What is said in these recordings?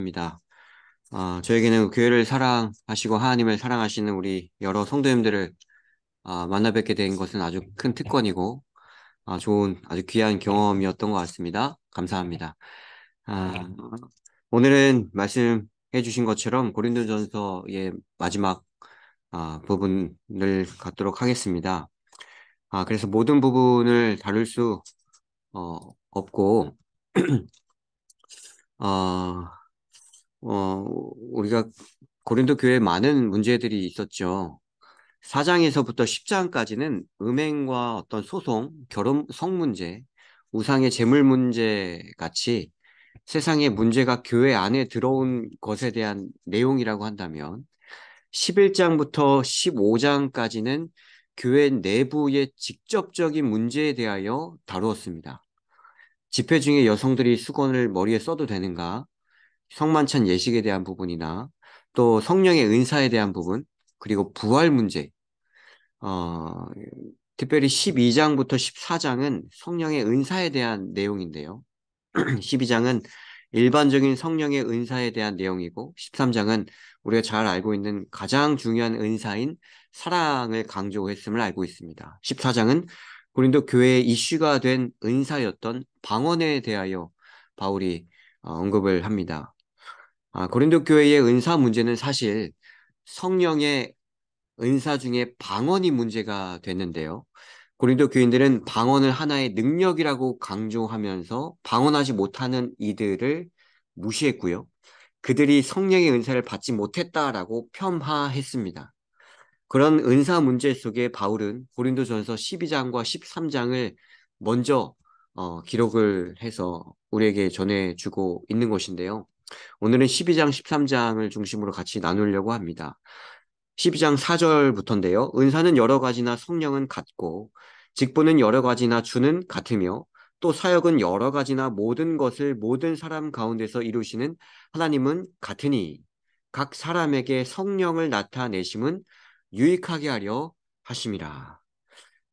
입니다. 저에게는 교회를 사랑하시고 하나님을 사랑하시는 우리 여러 성도님들을 만나 뵙게 된 것은 아주 큰 특권이고 좋은 아주 귀한 경험이었던 것 같습니다. 감사합니다. 아, 오늘은 말씀해 주신 것처럼 고린도전서의 마지막 부분을 갖도록 하겠습니다. 그래서 모든 부분을 다룰 수 없고 어, 우리가 고린도 교회에 많은 문제들이 있었죠. 4장에서부터 10장까지는 음행과 어떤 소송, 결혼, 성 문제, 우상의 재물 문제 같이 세상의 문제가 교회 안에 들어온 것에 대한 내용이라고 한다면 11장부터 15장까지는 교회 내부의 직접적인 문제에 대하여 다루었습니다. 집회 중에 여성들이 수건을 머리에 써도 되는가? 성만찬 예식에 대한 부분이나 또 성령의 은사에 대한 부분, 그리고 부활 문제, 어, 특별히 12장부터 14장은 성령의 은사에 대한 내용인데요. 12장은 일반적인 성령의 은사에 대한 내용이고, 13장은 우리가 잘 알고 있는 가장 중요한 은사인 사랑을 강조했음을 알고 있습니다. 14장은 고린도 교회의 이슈가 된 은사였던 방언에 대하여 바울이 언급을 합니다. 고린도 교회의 은사 문제는 사실 성령의 은사 중에 방언이 문제가 됐는데요. 고린도 교인들은 방언을 하나의 능력이라고 강조하면서 방언하지 못하는 이들을 무시했고요. 그들이 성령의 은사를 받지 못했다라고 폄하했습니다. 그런 은사 문제 속에 바울은 고린도전서 12장과 13장을 먼저 기록을 해서 우리에게 전해주고 있는 것인데요. 오늘은 12장, 13장을 중심으로 같이 나누려고 합니다. 12장 4절부터인데요. 은사는 여러 가지나 성령은 같고, 직분은 여러 가지나 주는 같으며, 또 사역은 여러 가지나 모든 것을 모든 사람 가운데서 이루시는 하나님은 같으니, 각 사람에게 성령을 나타내심은 유익하게 하려 하심이라.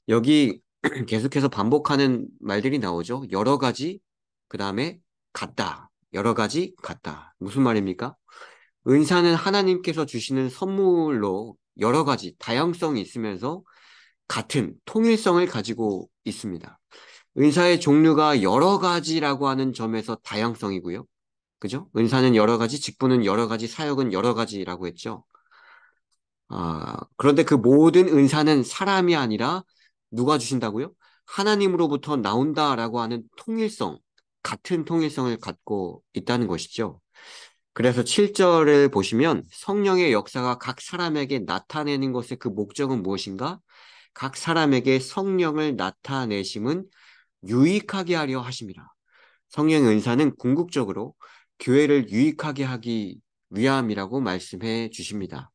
여기 계속해서 반복하는 말들이 나오죠. 여러 가지, 그 다음에 같다. 여러 가지, 같다. 무슨 말입니까? 은사는 하나님께서 주시는 선물로 여러 가지 다양성이 있으면서 같은 통일성을 가지고 있습니다. 은사의 종류가 여러 가지라고 하는 점에서 다양성이고요. 그죠? 은사는 여러 가지, 직분은 여러 가지, 사역은 여러 가지라고 했죠. 그런데 그 모든 은사는 사람이 아니라 누가 주신다고요? 하나님으로부터 나온다라고 하는 통일성, 같은 통일성을 갖고 있다는 것이죠. 그래서 7절을 보시면 성령의 역사가 각 사람에게 나타내는 것의 그 목적은 무엇인가? 각 사람에게 성령을 나타내심은 유익하게 하려 하심이라. 성령의 은사는 궁극적으로 교회를 유익하게 하기 위함이라고 말씀해 주십니다.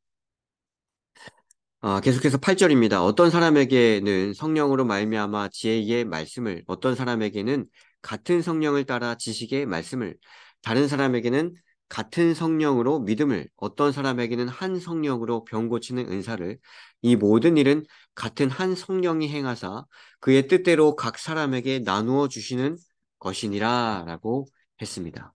계속해서 8절입니다. 어떤 사람에게는 성령으로 말미암아 지혜의 말씀을, 어떤 사람에게는 같은 성령을 따라 지식의 말씀을, 다른 사람에게는 같은 성령으로 믿음을, 어떤 사람에게는 한 성령으로 병 고치는 은사를, 이 모든 일은 같은 한 성령이 행하사 그의 뜻대로 각 사람에게 나누어 주시는 것이니라 라고 했습니다.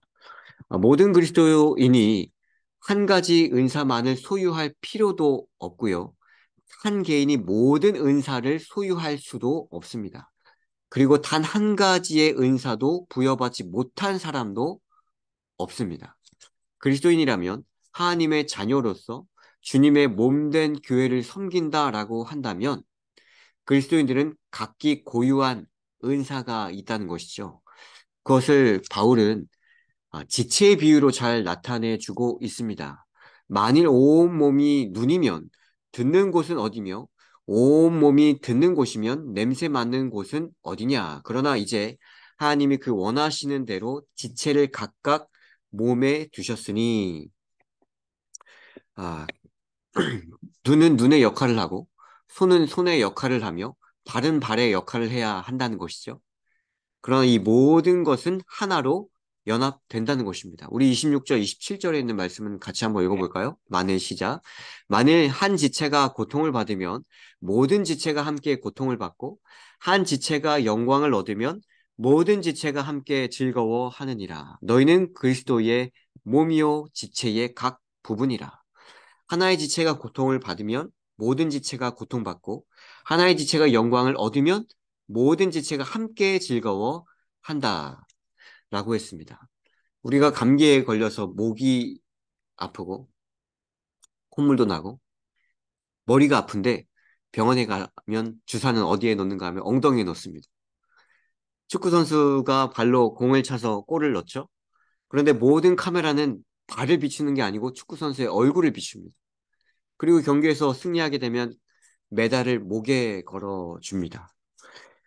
모든 그리스도인이 한 가지 은사만을 소유할 필요도 없고요. 한 개인이 모든 은사를 소유할 수도 없습니다. 그리고 단 한 가지의 은사도 부여받지 못한 사람도 없습니다. 그리스도인이라면 하나님의 자녀로서 주님의 몸된 교회를 섬긴다라고 한다면 그리스도인들은 각기 고유한 은사가 있다는 것이죠. 그것을 바울은 지체의 비유로 잘 나타내 주고 있습니다. 만일 온 몸이 눈이면 듣는 곳은 어디며 온 몸이 듣는 곳이면 냄새 맡는 곳은 어디냐. 그러나 이제 하나님이 그 원하시는 대로 지체를 각각 몸에 두셨으니 아, 눈은 눈의 역할을 하고 손은 손의 역할을 하며 발은 발의 역할을 해야 한다는 것이죠. 그러나 이 모든 것은 하나로 연합된다는 것입니다. 우리 26절, 27절에 있는 말씀은 같이 한번 읽어볼까요? 만일 시작. 만일 한 지체가 고통을 받으면 모든 지체가 함께 고통을 받고 한 지체가 영광을 얻으면 모든 지체가 함께 즐거워하느니라. 너희는 그리스도의 몸이요 지체의 각 부분이라. 하나의 지체가 고통을 받으면 모든 지체가 고통받고 하나의 지체가 영광을 얻으면 모든 지체가 함께 즐거워한다. 라고 했습니다. 우리가 감기에 걸려서 목이 아프고 콧물도 나고 머리가 아픈데 병원에 가면 주사는 어디에 놓는가 하면 엉덩이에 놓습니다. 축구 선수가 발로 공을 차서 골을 넣죠. 그런데 모든 카메라는 발을 비추는 게 아니고 축구 선수의 얼굴을 비춥니다. 그리고 경기에서 승리하게 되면 메달을 목에 걸어 줍니다.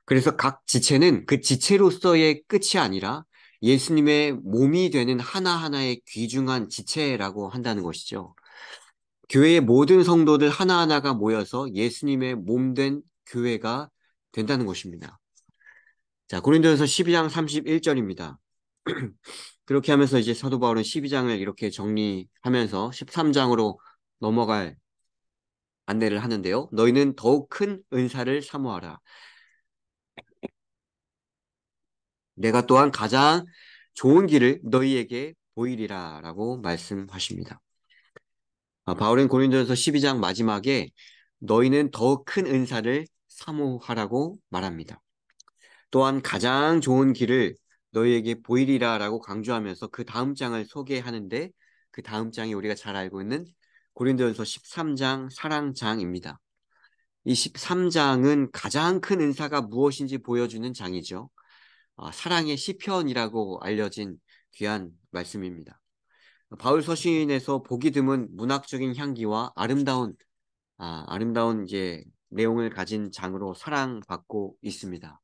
그래서 각 지체는 그 지체로서의 끝이 아니라 예수님의 몸이 되는 하나하나의 귀중한 지체라고 한다는 것이죠. 교회의 모든 성도들 하나하나가 모여서 예수님의 몸 된 교회가 된다는 것입니다. 자, 고린도전서 12장 31절입니다. 그렇게 하면서 이제 사도 바울은 12장을 이렇게 정리하면서 13장으로 넘어갈 안내를 하는데요. 너희는 더욱 큰 은사를 사모하라. 내가 또한 가장 좋은 길을 너희에게 보이리라 라고 말씀하십니다. 바울은 고린도전서 12장 마지막에 너희는 더욱 큰 은사를 사모하라고 말합니다. 또한 가장 좋은 길을 너희에게 보이리라 라고 강조하면서 그 다음 장을 소개하는데 그 다음 장이 우리가 잘 알고 있는 고린도전서 13장 사랑장입니다. 이 13장은 가장 큰 은사가 무엇인지 보여주는 장이죠. 사랑의 시편이라고 알려진 귀한 말씀입니다. 바울 서신에서 보기 드문 문학적인 향기와 아름다운 이제 내용을 가진 장으로 사랑받고 있습니다.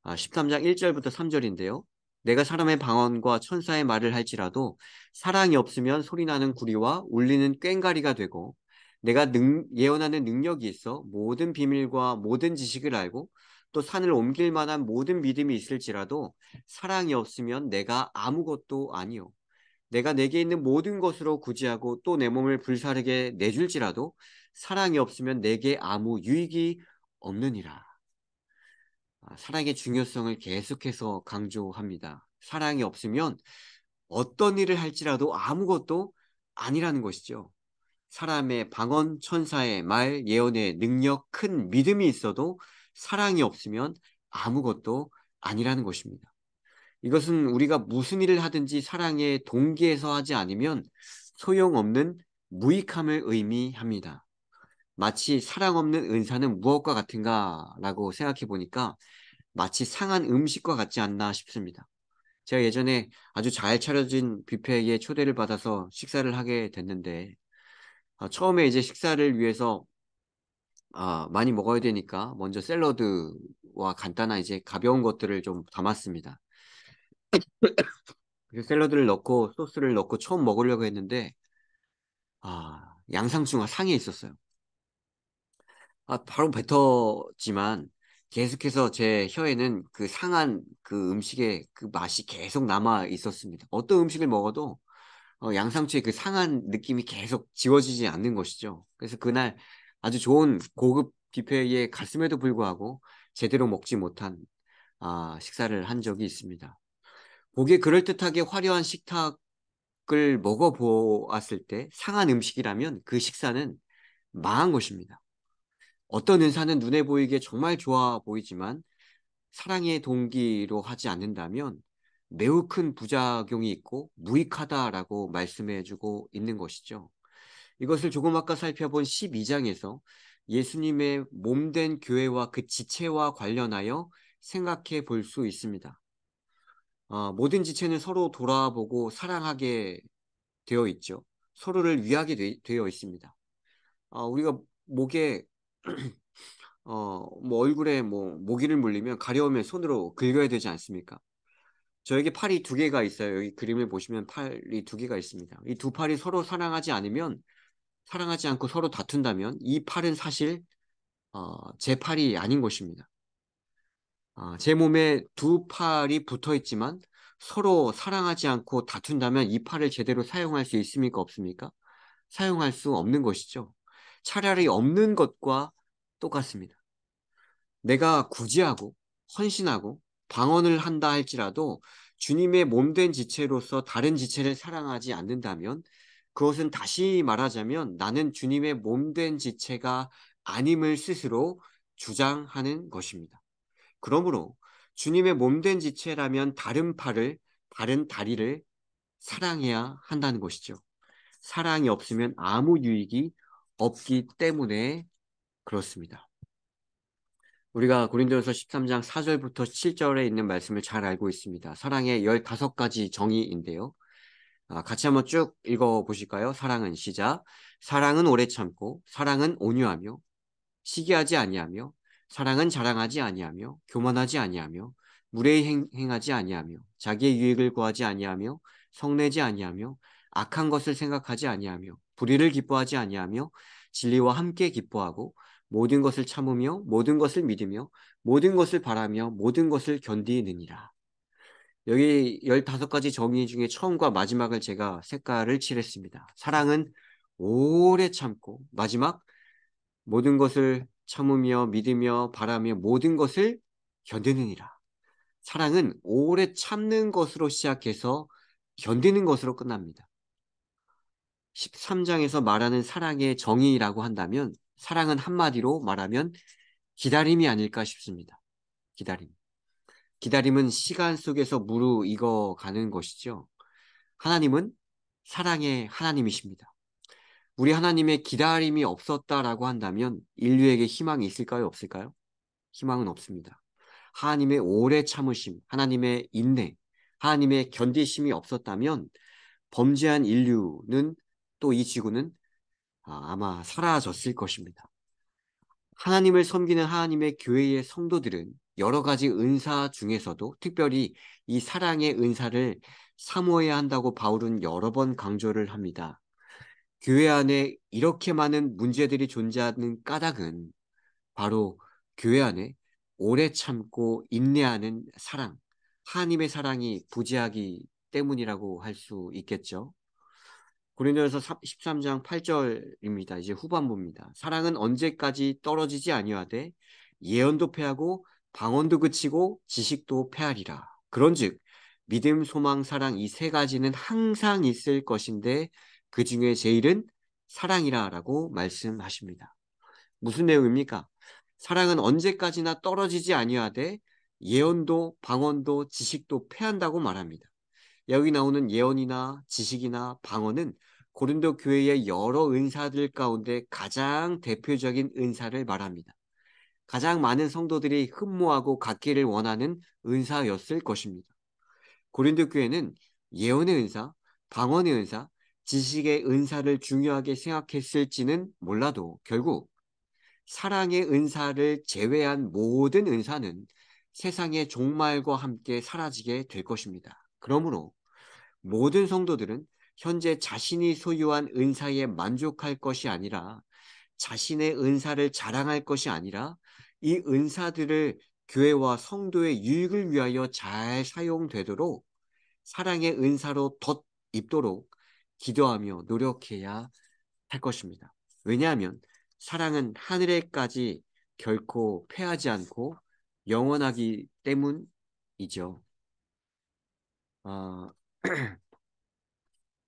13장 1절부터 3절인데요. 내가 사람의 방언과 천사의 말을 할지라도 사랑이 없으면 소리나는 구리와 울리는 꽹과리가 되고 내가 예언하는 능력이 있어 모든 비밀과 모든 지식을 알고 또 산을 옮길 만한 모든 믿음이 있을지라도 사랑이 없으면 내가 아무것도 아니요. 내가 내게 있는 모든 것으로 구제하고 또 내 몸을 불사르게 내줄지라도 사랑이 없으면 내게 아무 유익이 없느니라. 사랑의 중요성을 계속해서 강조합니다. 사랑이 없으면 어떤 일을 할지라도 아무것도 아니라는 것이죠. 사람의 방언, 천사의 말, 예언의 능력, 큰 믿음이 있어도 사랑이 없으면 아무것도 아니라는 것입니다. 이것은 우리가 무슨 일을 하든지 사랑의 동기에서 하지 않으면 소용없는 무익함을 의미합니다. 마치 사랑 없는 은사는 무엇과 같은가라고 생각해 보니까 마치 상한 음식과 같지 않나 싶습니다. 제가 예전에 아주 잘 차려진 뷔페에 초대를 받아서 식사를 하게 됐는데 처음에 이제 식사를 위해서 많이 먹어야 되니까 먼저 샐러드와 간단한 이제 가벼운 것들을 좀 담았습니다. 그래서 샐러드를 넣고 소스를 넣고 처음 먹으려고 했는데 양상추가 상에 있었어요. 바로 뱉었지만 계속해서 제 혀에는 그 상한 그 음식의 그 맛이 계속 남아 있었습니다. 어떤 음식을 먹어도 양상추의 그 상한 느낌이 계속 지워지지 않는 것이죠. 그래서 그날 아주 좋은 고급 뷔페에 갔음에도 불구하고 제대로 먹지 못한 식사를 한 적이 있습니다. 보기에 그럴듯하게 화려한 식탁을 먹어보았을 때 상한 음식이라면 그 식사는 망한 것입니다. 어떤 은사는 눈에 보이기에 정말 좋아 보이지만 사랑의 동기로 하지 않는다면 매우 큰 부작용이 있고 무익하다라고 말씀해주고 있는 것이죠. 이것을 조금 아까 살펴본 12장에서 예수님의 몸된 교회와 그 지체와 관련하여 생각해 볼 수 있습니다. 모든 지체는 서로 돌아보고 사랑하게 되어 있죠. 서로를 위하게 되어 있습니다. 우리가 목에 뭐 얼굴에 뭐 모기를 물리면 가려우면 손으로 긁어야 되지 않습니까? 저에게 팔이 두 개가 있어요. 여기 그림을 보시면 팔이 두 개가 있습니다. 이 두 팔이 서로 사랑하지 않고 서로 다툰다면 이 팔은 사실 제 팔이 아닌 것입니다. 제 몸에 두 팔이 붙어 있지만 서로 사랑하지 않고 다툰다면 이 팔을 제대로 사용할 수 있습니까? 없습니까? 사용할 수 없는 것이죠. 차라리 없는 것과 똑같습니다. 내가 구제하고 헌신하고 방언을 한다 할지라도 주님의 몸된 지체로서 다른 지체를 사랑하지 않는다면 그것은 다시 말하자면 나는 주님의 몸된 지체가 아님을 스스로 주장하는 것입니다. 그러므로 주님의 몸된 지체라면 다른 팔을, 다른 다리를 사랑해야 한다는 것이죠. 사랑이 없으면 아무 유익이 없기 때문에 그렇습니다. 우리가 고린도전서 13장 4절부터 7절에 있는 말씀을 잘 알고 있습니다. 사랑의 15가지 정의인데요. 같이 한번 쭉 읽어보실까요? 사랑은 시작. 사랑은 오래 참고, 사랑은 온유하며, 시기하지 아니하며, 사랑은 자랑하지 아니하며, 교만하지 아니하며, 무례히 행하지 아니하며, 자기의 유익을 구하지 아니하며, 성내지 아니하며, 악한 것을 생각하지 아니하며, 불의를 기뻐하지 아니하며, 진리와 함께 기뻐하고, 모든 것을 참으며, 모든 것을 믿으며, 모든 것을 바라며, 모든 것을 견디느니라. 여기 15가지 정의 중에 처음과 마지막을 제가 색깔을 칠했습니다. 사랑은 오래 참고, 마지막 모든 것을 참으며 믿으며 바라며 모든 것을 견디느니라. 사랑은 오래 참는 것으로 시작해서 견디는 것으로 끝납니다. 13장에서 말하는 사랑의 정의라고 한다면 사랑은 한마디로 말하면 기다림이 아닐까 싶습니다. 기다림. 기다림은 시간 속에서 무르익어 가는 것이죠. 하나님은 사랑의 하나님이십니다. 우리 하나님의 기다림이 없었다라고 한다면 인류에게 희망이 있을까요? 없을까요? 희망은 없습니다. 하나님의 오래 참으심, 하나님의 인내, 하나님의 견디심이 없었다면 범죄한 인류는 또 이 지구는 아마 사라졌을 것입니다. 하나님을 섬기는 하나님의 교회의 성도들은 여러 가지 은사 중에서도 특별히 이 사랑의 은사를 사모해야 한다고 바울은 여러 번 강조를 합니다. 교회 안에 이렇게 많은 문제들이 존재하는 까닭은 바로 교회 안에 오래 참고 인내하는 사랑, 하나님의 사랑이 부재하기 때문이라고 할 수 있겠죠. 고린도전서 13장 8절입니다. 이제 후반부입니다. 사랑은 언제까지 떨어지지 아니하되 예언도 패하고 방언도 그치고 지식도 패하리라. 그런즉 믿음, 소망, 사랑 이 세 가지는 항상 있을 것인데 그 중에 제일은 사랑이라라고 말씀하십니다. 무슨 내용입니까? 사랑은 언제까지나 떨어지지 아니하되 예언도 방언도 지식도 패한다고 말합니다. 여기 나오는 예언이나 지식이나 방언은 고린도 교회의 여러 은사들 가운데 가장 대표적인 은사를 말합니다. 가장 많은 성도들이 흠모하고 갖기를 원하는 은사였을 것입니다. 고린도 교회는 예언의 은사, 방언의 은사, 지식의 은사를 중요하게 생각했을지는 몰라도 결국 사랑의 은사를 제외한 모든 은사는 세상의 종말과 함께 사라지게 될 것입니다. 그러므로 모든 성도들은 현재 자신이 소유한 은사에 만족할 것이 아니라 자신의 은사를 자랑할 것이 아니라 이 은사들을 교회와 성도의 유익을 위하여 잘 사용되도록 사랑의 은사로 덧입도록 기도하며 노력해야 할 것입니다. 왜냐하면 사랑은 하늘에까지 결코 패하지 않고 영원하기 때문이죠. 아,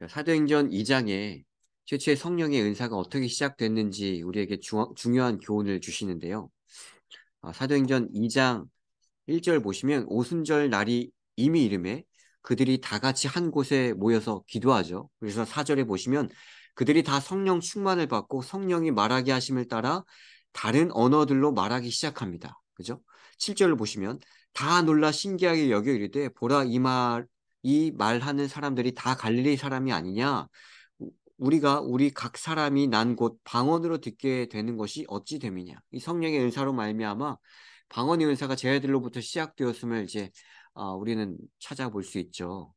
사도행전 2장에 최초의 성령의 은사가 어떻게 시작됐는지 우리에게 중요한 교훈을 주시는데요. 사도행전 2장 1절 보시면 오순절 날이 이미 이름에 그들이 다 같이 한 곳에 모여서 기도하죠. 그래서 4절에 보시면 그들이 다 성령 충만을 받고 성령이 말하게 하심을 따라 다른 언어들로 말하기 시작합니다. 그죠? 7절을 보시면 다 놀라 신기하게 여겨 이르되 보라 이 말하는 사람들이 다 갈릴리 사람이 아니냐? 우리가 우리 각 사람이 난 곳 방언으로 듣게 되는 것이 어찌 됨이냐? 이 성령의 은사로 말미암아 방언의 은사가 제자들로부터 시작되었음을 이제 우리는 찾아볼 수 있죠.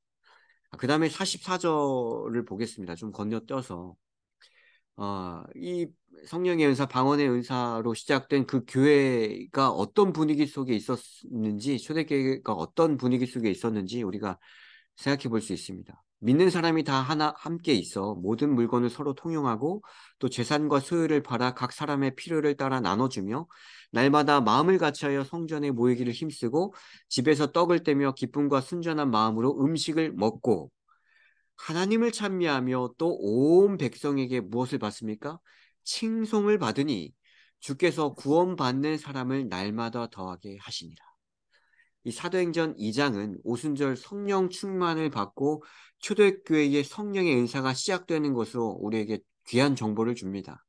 그 다음에 44절을 보겠습니다. 좀 건너뛰어서 이 성령의 은사, 방언의 은사로 시작된 그 교회가 어떤 분위기 속에 있었는지, 초대교회가 어떤 분위기 속에 있었는지 우리가 생각해 볼 수 있습니다. 믿는 사람이 다 하나 함께 있어 모든 물건을 서로 통용하고 또 재산과 소유를 팔아 각 사람의 필요를 따라 나눠주며 날마다 마음을 같이하여 성전에 모이기를 힘쓰고 집에서 떡을 떼며 기쁨과 순전한 마음으로 음식을 먹고 하나님을 찬미하며 또 온 백성에게 무엇을 받습니까? 칭송을 받으니 주께서 구원받는 사람을 날마다 더하게 하시니라. 이 사도행전 2장은 오순절 성령 충만을 받고 초대교회의 성령의 은사가 시작되는 것으로 우리에게 귀한 정보를 줍니다.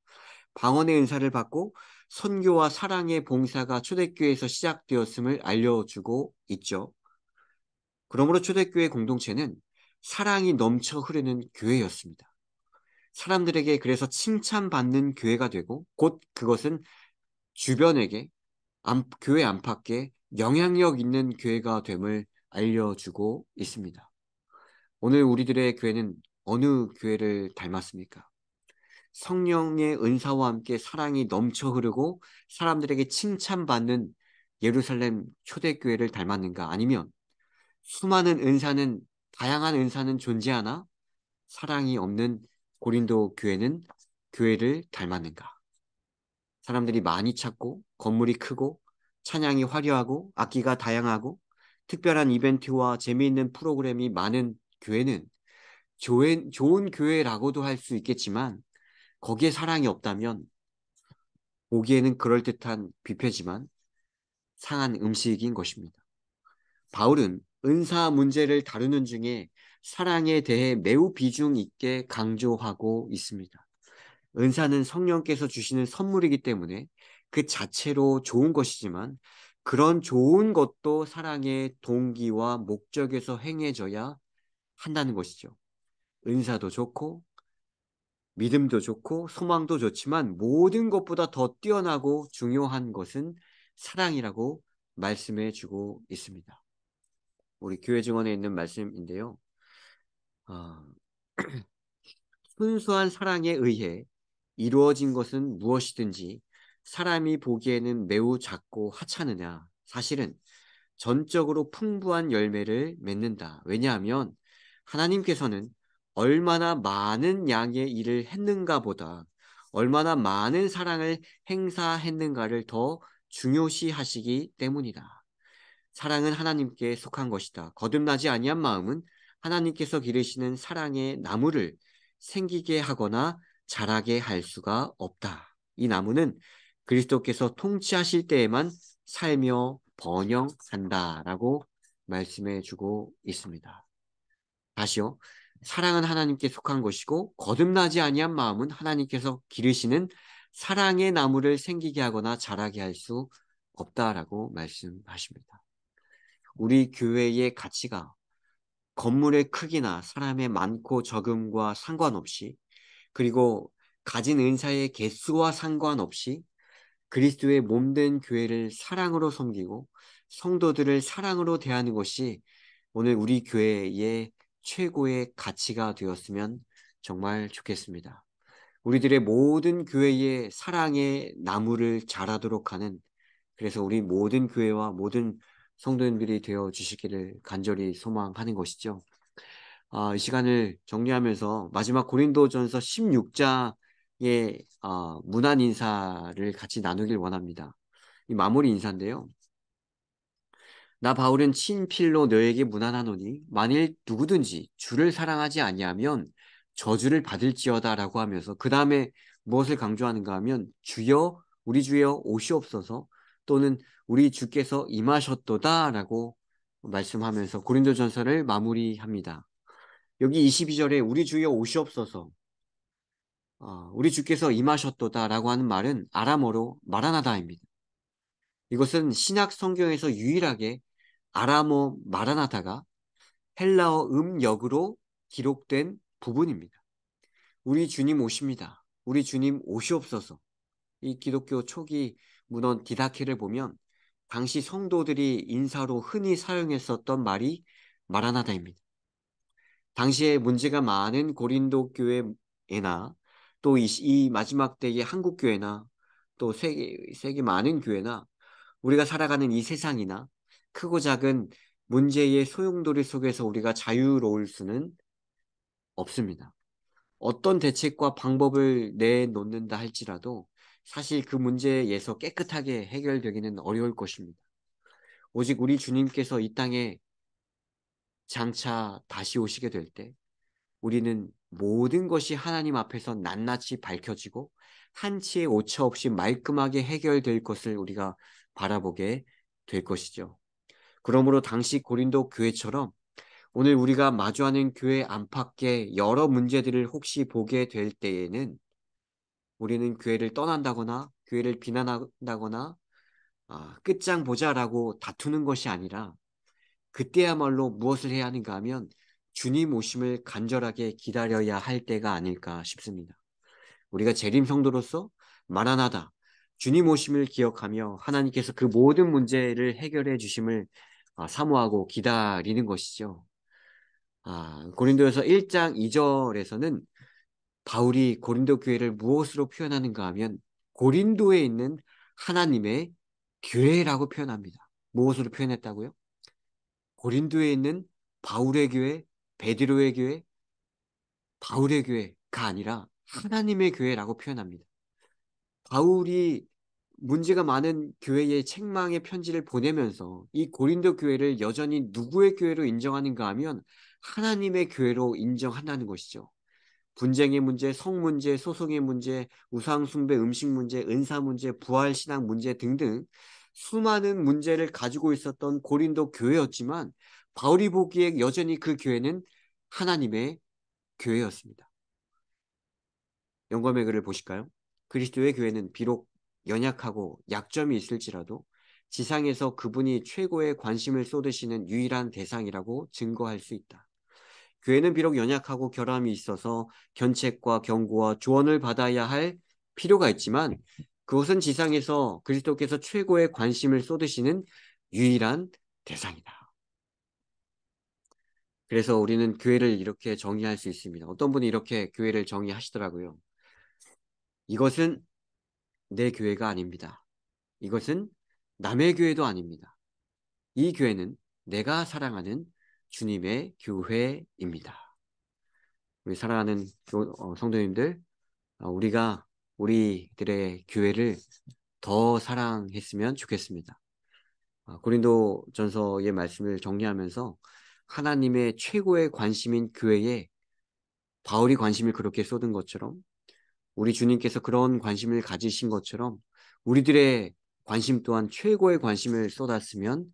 방언의 은사를 받고 선교와 사랑의 봉사가 초대교회에서 시작되었음을 알려주고 있죠. 그러므로 초대교회 공동체는 사랑이 넘쳐 흐르는 교회였습니다. 사람들에게 그래서 칭찬받는 교회가 되고 곧 그것은 주변에게 교회 안팎에 영향력 있는 교회가 됨을 알려주고 있습니다. 오늘 우리들의 교회는 어느 교회를 닮았습니까? 성령의 은사와 함께 사랑이 넘쳐 흐르고 사람들에게 칭찬받는 예루살렘 초대교회를 닮았는가? 아니면 수많은 은사는, 다양한 은사는 존재하나 사랑이 없는 고린도 교회는 교회를 닮았는가? 사람들이 많이 찾고 건물이 크고 찬양이 화려하고 악기가 다양하고 특별한 이벤트와 재미있는 프로그램이 많은 교회는 좋은 교회라고도 할 수 있겠지만 거기에 사랑이 없다면 보기에는 그럴듯한 뷔페지만 상한 음식인 것입니다. 바울은 은사 문제를 다루는 중에 사랑에 대해 매우 비중 있게 강조하고 있습니다. 은사는 성령께서 주시는 선물이기 때문에 그 자체로 좋은 것이지만 그런 좋은 것도 사랑의 동기와 목적에서 행해져야 한다는 것이죠. 은사도 좋고 믿음도 좋고 소망도 좋지만 모든 것보다 더 뛰어나고 중요한 것은 사랑이라고 말씀해 주고 있습니다. 우리 교회 증언에 있는 말씀인데요. 아, 순수한 사랑에 의해 이루어진 것은 무엇이든지 사람이 보기에는 매우 작고 하찮으냐. 사실은 전적으로 풍부한 열매를 맺는다. 왜냐하면 하나님께서는 얼마나 많은 양의 일을 했는가 보다 얼마나 많은 사랑을 행사했는가를 더 중요시 하시기 때문이다. 사랑은 하나님께 속한 것이다. 거듭나지 아니한 마음은 하나님께서 기르시는 사랑의 나무를 생기게 하거나 자라게 할 수가 없다. 이 나무는 그리스도께서 통치하실 때에만 살며 번영한다라고 말씀해 주고 있습니다. 다시요. 사랑은 하나님께 속한 것이고 거듭나지 아니한 마음은 하나님께서 기르시는 사랑의 나무를 생기게 하거나 자라게 할 수 없다라고 말씀하십니다. 우리 교회의 가치가 건물의 크기나 사람의 많고 적음과 상관없이 그리고 가진 은사의 개수와 상관없이 그리스도의 몸된 교회를 사랑으로 섬기고 성도들을 사랑으로 대하는 것이 오늘 우리 교회의 최고의 가치가 되었으면 정말 좋겠습니다. 우리들의 모든 교회의 사랑의 나무를 자라도록 하는 그래서 우리 모든 교회와 모든 성도님들이 되어 주시기를 간절히 소망하는 것이죠. 이 시간을 정리하면서 마지막 고린도전서 16장의 문안 인사를 같이 나누길 원합니다. 이 마무리 인사인데요. 나 바울은 친필로 너에게 문안하노니 만일 누구든지 주를 사랑하지 아니하면 저주를 받을지어다라고 하면서 그 다음에 무엇을 강조하는가 하면 주여 우리 주여 오시옵소서 또는 우리 주께서 임하셨도다라고 말씀하면서 고린도전서를 마무리합니다. 여기 22절에 우리 주여 오시옵소서 우리 주께서 임하셨도다라고 하는 말은 아람어로 마라나다입니다. 이것은 신약 성경에서 유일하게 아람어 마라나다가 헬라어 역으로 기록된 부분입니다. 우리 주님 오십니다. 우리 주님 오시옵소서. 이 기독교 초기 문헌 디다케를 보면 당시 성도들이 인사로 흔히 사용했었던 말이 마라나다입니다. 당시에 문제가 많은 고린도 교회나 또 이 마지막 때의 한국 교회나 또 세계 많은 교회나 우리가 살아가는 이 세상이나 크고 작은 문제의 소용돌이 속에서 우리가 자유로울 수는 없습니다. 어떤 대책과 방법을 내놓는다 할지라도 사실 그 문제에서 깨끗하게 해결되기는 어려울 것입니다. 오직 우리 주님께서 이 땅에 장차 다시 오시게 될 때 우리는 모든 것이 하나님 앞에서 낱낱이 밝혀지고 한치의 오차 없이 말끔하게 해결될 것을 우리가 바라보게 될 것이죠. 그러므로 당시 고린도 교회처럼 오늘 우리가 마주하는 교회 안팎의 여러 문제들을 혹시 보게 될 때에는 우리는 교회를 떠난다거나 교회를 비난한다거나 끝장 보자라고 다투는 것이 아니라 그때야말로 무엇을 해야 하는가 하면 주님 오심을 간절하게 기다려야 할 때가 아닐까 싶습니다. 우리가 재림 성도로서 마라나다 주님 오심을 기억하며 하나님께서 그 모든 문제를 해결해 주심을 사모하고 기다리는 것이죠. 고린도에서 1장 2절에서는 바울이 고린도 교회를 무엇으로 표현하는가 하면 고린도에 있는 하나님의 교회라고 표현합니다. 무엇으로 표현했다고요? 고린도에 있는 바울의 교회, 베드로의 교회, 바울의 교회가 아니라 하나님의 교회라고 표현합니다. 바울이 문제가 많은 교회에 책망의 편지를 보내면서 이 고린도 교회를 여전히 누구의 교회로 인정하는가 하면 하나님의 교회로 인정한다는 것이죠. 분쟁의 문제, 성 문제, 소송의 문제, 우상 숭배, 음식 문제, 은사 문제, 부활 신앙 문제 등등 수많은 문제를 가지고 있었던 고린도 교회였지만 바울이 보기에 여전히 그 교회는 하나님의 교회였습니다. 영감의 글을 보실까요? 그리스도의 교회는 비록 연약하고 약점이 있을지라도 지상에서 그분이 최고의 관심을 쏟으시는 유일한 대상이라고 증거할 수 있다. 교회는 비록 연약하고 결함이 있어서 견책과 경고와 조언을 받아야 할 필요가 있지만 그것은 지상에서 그리스도께서 최고의 관심을 쏟으시는 유일한 대상이다. 그래서 우리는 교회를 이렇게 정의할 수 있습니다. 어떤 분이 이렇게 교회를 정의하시더라고요. 이것은 내 교회가 아닙니다. 이것은 남의 교회도 아닙니다. 이 교회는 내가 사랑하는 주님의 교회입니다. 우리 사랑하는 성도님들, 우리가 우리들의 교회를 더 사랑했으면 좋겠습니다. 고린도전서의 말씀을 정리하면서 하나님의 최고의 관심인 교회에 바울이 관심을 그렇게 쏟은 것처럼 우리 주님께서 그런 관심을 가지신 것처럼 우리들의 관심 또한 최고의 관심을 쏟았으면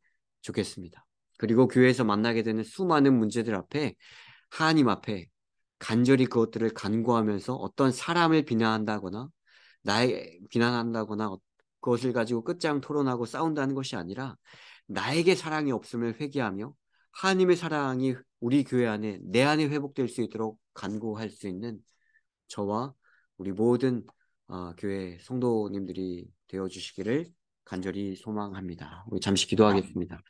좋겠습니다. 그리고 교회에서 만나게 되는 수많은 문제들 앞에 하나님 앞에 간절히 그것들을 간구하면서 어떤 사람을 비난한다거나 나의 비난한다거나 그것을 가지고 끝장 토론하고 싸운다는 것이 아니라 나에게 사랑이 없음을 회개하며 하나님의 사랑이 우리 교회 안에 내 안에 회복될 수 있도록 간구할 수 있는 저와 우리 모든 교회 성도님들이 되어 주시기를 간절히 소망합니다. 우리 잠시 기도하겠습니다.